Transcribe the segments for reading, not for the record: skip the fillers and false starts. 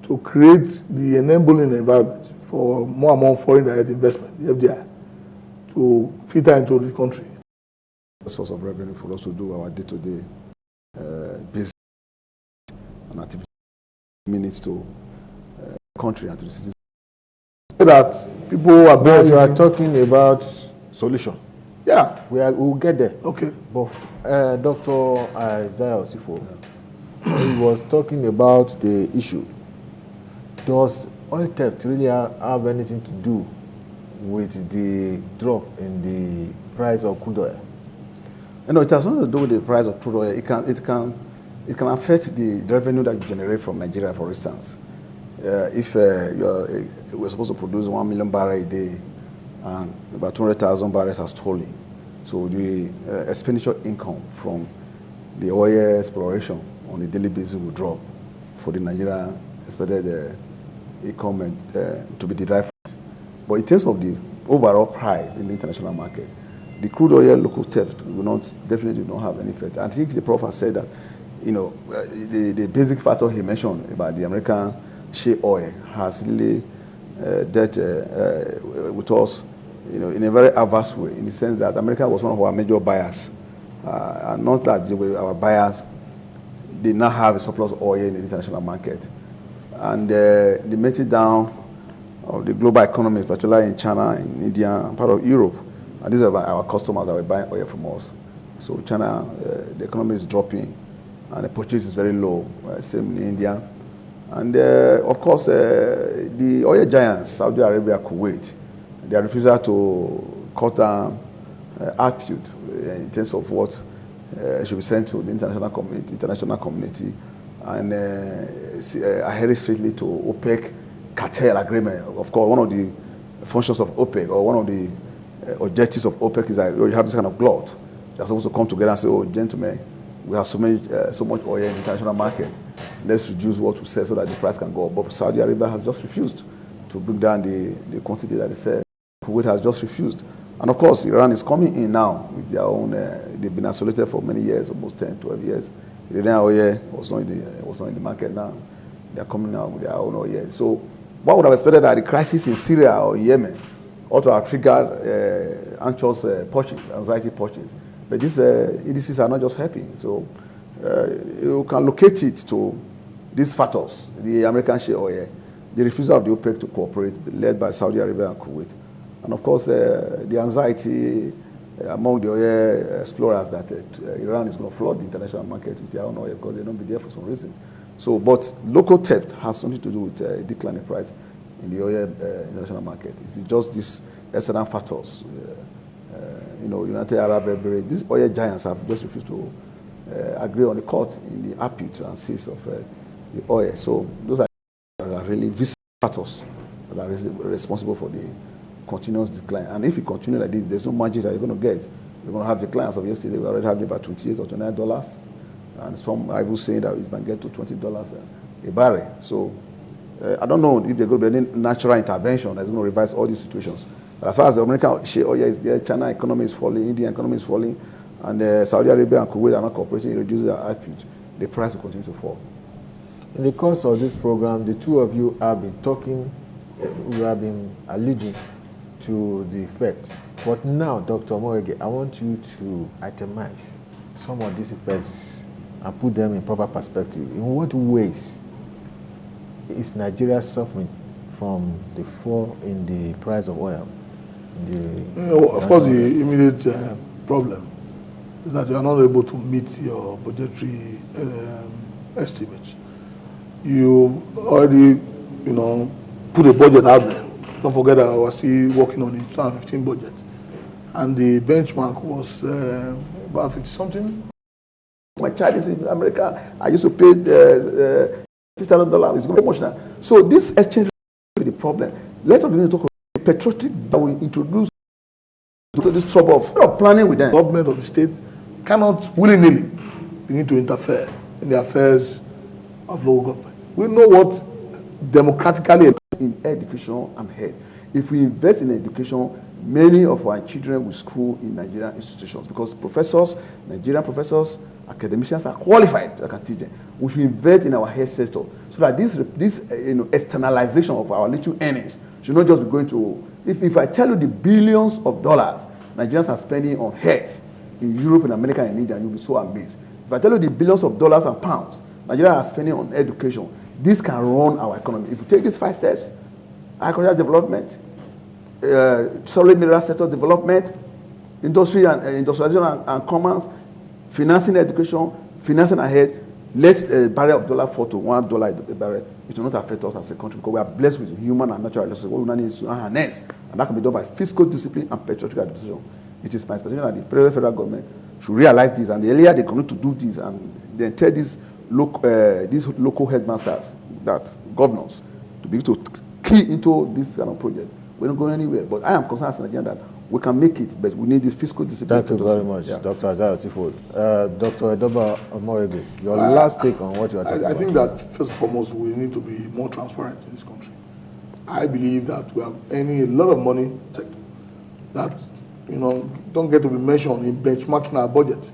to create the enabling environment for more and more foreign direct investment, the FDI, to filter into the country. A source of revenue for us to do our day-to-day business and activity minutes to country and to the citizens. So that people are now you are talking about solution. Yeah. We'll get there. Okay. But Dr. Isaiah Osifo, he was talking about the issue. Does oil theft really have anything to do with the drop in the price of crude oil? No, it has nothing to do with the price of crude oil. It can affect the revenue that you generate from Nigeria, for instance. If we're supposed to produce 1 million barrels a day, and about 200,000 barrels are stolen, so the expenditure income from the oil exploration on a daily basis will drop for the Nigerian expected income to be derived from it. But in terms of the overall price in the international market, the crude oil local theft will definitely not have any effect. I think the Prof has said that, the basic factor he mentioned about the American shale oil has really dealt with us, in a very adverse way, in the sense that America was one of our major buyers, and not that they were our buyers. They now have a surplus oil in the international market, and the melting down of the global economy, particularly in China, in India, and part of Europe. And these are our customers that were buying oil from us. So China, the economy is dropping, and the purchase is very low. Same in India, and of course the oil giants, Saudi Arabia, Kuwait, their refusal to cut down output in terms of what should be sent to the international community, and adhering strictly to OPEC cartel agreement. Of course, one of the functions of OPEC, or one of the objectives of OPEC, is that you have this kind of glut. They're supposed to come together and say, "Oh, gentlemen, we have so much oil in the international market. Let's reduce what we sell so that the price can go up." But Saudi Arabia has just refused to bring down the quantity that they sell. Kuwait has just refused. And of course, Iran is coming in now with their own, they've been isolated for many years, almost 10, 12 years. Iranian oil was not in the market now. They're coming out with their own oil. So one would have expected that the crisis in Syria or Yemen ought to have triggered anxious anxiety purchase. But these indices are not just helping. So you can locate it to these factors: the American shale oil, the refusal of the OPEC to cooperate, led by Saudi Arabia and Kuwait, and of course the anxiety among the oil explorers that Iran is going to flood the international market with their own oil because they don't be there for some reasons. So, but local theft has something to do with declining price in the oil international market. It's just these external factors. United Arab Emirates, these oil giants have just refused to agree on the cut in the output and sales of the oil. So those are really visible factors that are responsible for the continuous decline. And if you continue like this, there's no margin that you're going to get. You're going to have declines of yesterday. We already have about $28 or $29, and some are even saying that it can get to $20 a barrel. So I don't know if there's going to be any natural intervention that's going to revise all these situations. But as far as the American shale oil is there, China economy is falling, Indian economy is falling, and Saudi Arabia and Kuwait are not cooperating in reducing their output, the price will continue to fall. In the course of this program, the two of you have been talking, you have been alluding to the effect. But now, Dr. Morege, I want you to itemize some of these effects and put them in proper perspective. In what ways is Nigeria suffering from the fall in the price of oil? Of course, the immediate problem is that you are not able to meet your budgetary estimates. You already, put a budget out there. Don't forget that I was still working on the 2015 budget, and the benchmark was about 50-something. My child is in America. I used to pay $600. It's going to be much now. So this exchange is the problem. Let us begin to talk about the patriotic that we introduce to this trouble of planning with them. The government of the state cannot willy-nilly begin to interfere in the affairs of local government. We know what democratically in education and health. If we invest in education, many of our children will school in Nigerian institutions because Nigerian professors academicians are qualified that can teach them. We should invest in our health sector so that this externalization of our little earnings should not just be going to. If I tell you the billions of dollars Nigerians are spending on health in Europe and America and India, you'll be so amazed. If I tell you the billions of dollars and pounds Nigerians are spending on education, this can run our economy. If you take these 5 steps, agricultural development, solid mineral sector development, industry and industrialization and commerce, financing education, financing ahead, let the barrier of dollar fall to $1 a barrel. It will not affect us as a country because we are blessed with human and natural resources. What we need is to harness, and that can be done by fiscal discipline and patriotic administration. It is my expectation that the federal government should realize this, and the earlier they continue to do this, and then tell these local headmasters, that governors, to be able to key into this kind of project. We're not going anywhere. But I am concerned as a Nigerian that we can make it, but we need this fiscal discipline. Thank you very much, Dr. Isaiah Osifo. Dr. Edoba Omorege, your last take on what you are talking about. I think that first and foremost, we need to be more transparent in this country. I believe that we have earning a lot of money that don't get to be mentioned in benchmarking our budget.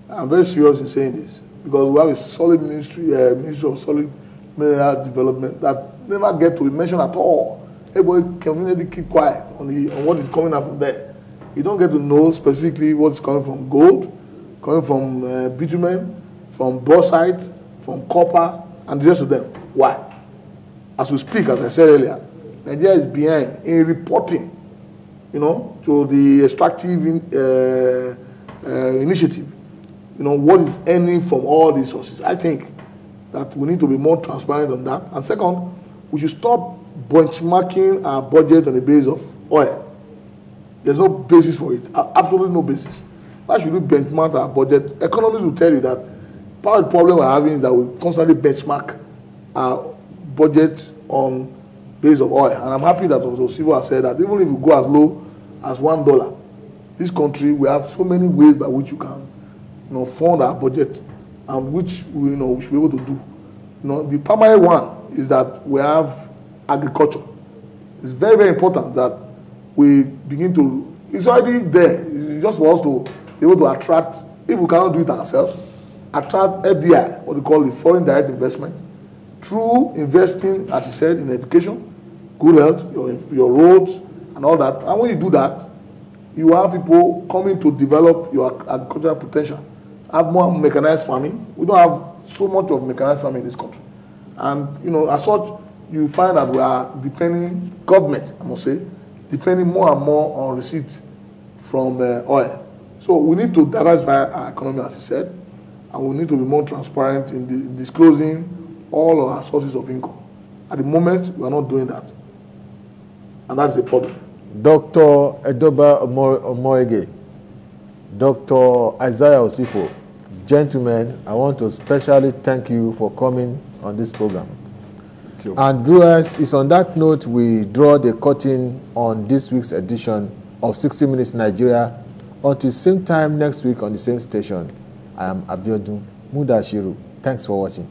I'm very serious in saying this because we have a solid ministry of solid mineral development that never get to be mentioned at all. Everybody conveniently keep quiet on what is coming out from there. You don't get to know specifically what's coming from gold, coming from bitumen, from bauxite, from copper, and the rest of them. Why? As we speak, as I said earlier, Nigeria is behind in reporting, to the extractive initiative. What is earning from all these sources. I think that we need to be more transparent on that. And second, we should stop benchmarking our budget on the basis of oil. There's no basis for it, absolutely no basis. Why should we benchmark our budget? Economists will tell you that part of the problem we're having is that we constantly benchmark our budget on basis of oil. And I'm happy that Osifo has said that even if we go as low as $1, this country, we have so many ways by which you can fund our budget, and which we should be able to do. The primary one is that we have agriculture. It's very, very important that we begin to, it's already there. It's just for us to be able to attract, if we cannot do it ourselves, attract FDI, what we call the foreign direct investment, through investing, as you said, in education, good health, your roads, and all that. And when you do that, you have people coming to develop your agricultural potential, have more mechanized farming. We don't have so much of mechanized farming in this country. And, as such, you find that we are depending, government, I must say, depending more and more on receipts from oil. So we need to diversify our economy, as you said, and we need to be more transparent in disclosing all of our sources of income. At the moment, we are not doing that. And that is a problem. Dr. Edoba Omorege, Dr. Isaiah Osifo, gentlemen, I want to specially thank you for coming on this program. And viewers, it's on that note we draw the curtain on this week's edition of 60 Minutes Nigeria. Until same time next week on the same station, I am Abiodun Mudashiru. Thanks for watching.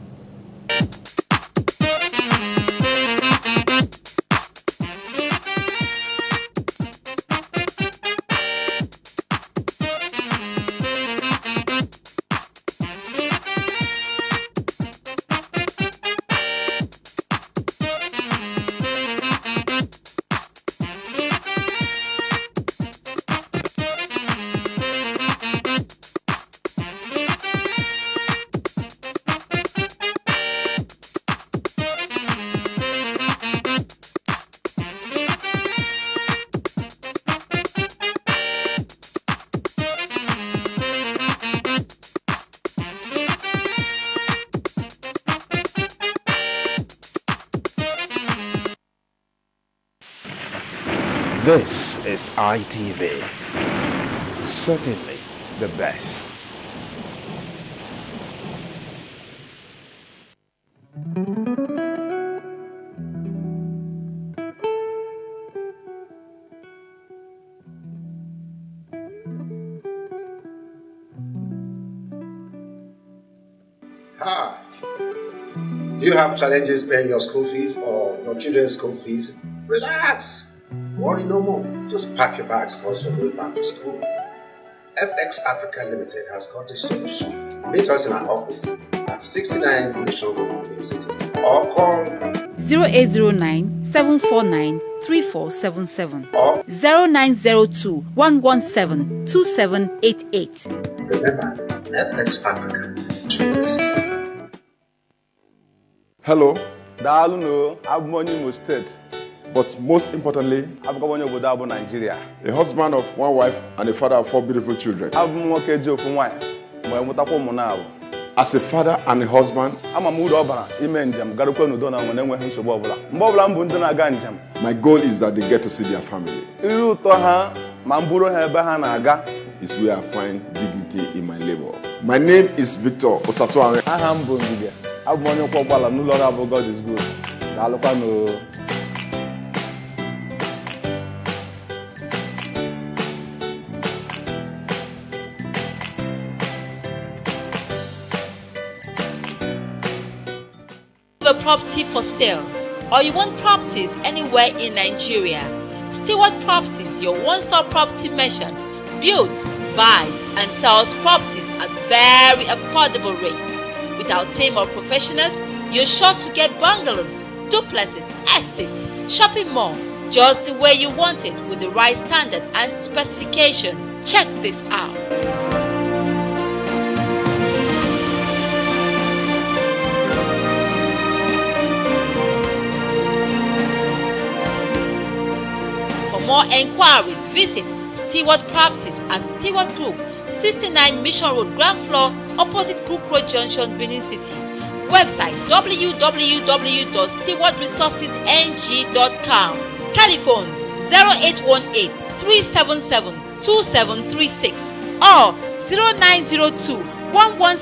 This is ITV, certainly the best. Hi. Do you have challenges paying your school fees or your children's school fees? Relax. Worry no more. Just pack your bags because you're going back to school. FX Africa Limited has got a solution. Meet us in our office at 69 Mission Road, Benin City, or call 0809 749 3477 or 0902 117 2788. remember, FX Africa. Hello, Daalụ no, abụ m onye Imo State. but most importantly, Abụkwa onye obodo abụ Nigeria. a husband of one wife and a father of 4 beautiful children. Abụ m nwoke ji ofu nwaanyị ma enwetakwa ụmụ na-abụ. As a father and a husband, Ama m uru ọ bara ime njem garukwa n'udo na nwere enweghị nsogbu ọbụla. Mgbe ọbụla m bụ ndị na-aga njem, my goal is that they get to see their family. iri ụtọ ha ma m buru ha ebe ha na-aga. Is where I find dignity in my labor. My name is Victor Osatuare. Aha m bụ Ngige. Abụ m onye ụkwọ ụgbọala n'ụlọ ọrụ abụ God is good. Daalụkwa no. A property for sale, or you want properties anywhere in Nigeria? Stewart Properties, your one-stop property merchant, builds, buys, and sells properties at very affordable rates. With our team of professionals, you're sure to get bungalows, duplexes, estates, shopping mall, just the way you want it with the right standard and specification. Check this out. For more enquiries, visit Stewart Properties at Stewart Group, 69 Mission Road, ground floor, opposite Crook Road Junction, Benin City. Website www.stewardresourcesng.com. Telephone 0818 377 2736 or 0902 117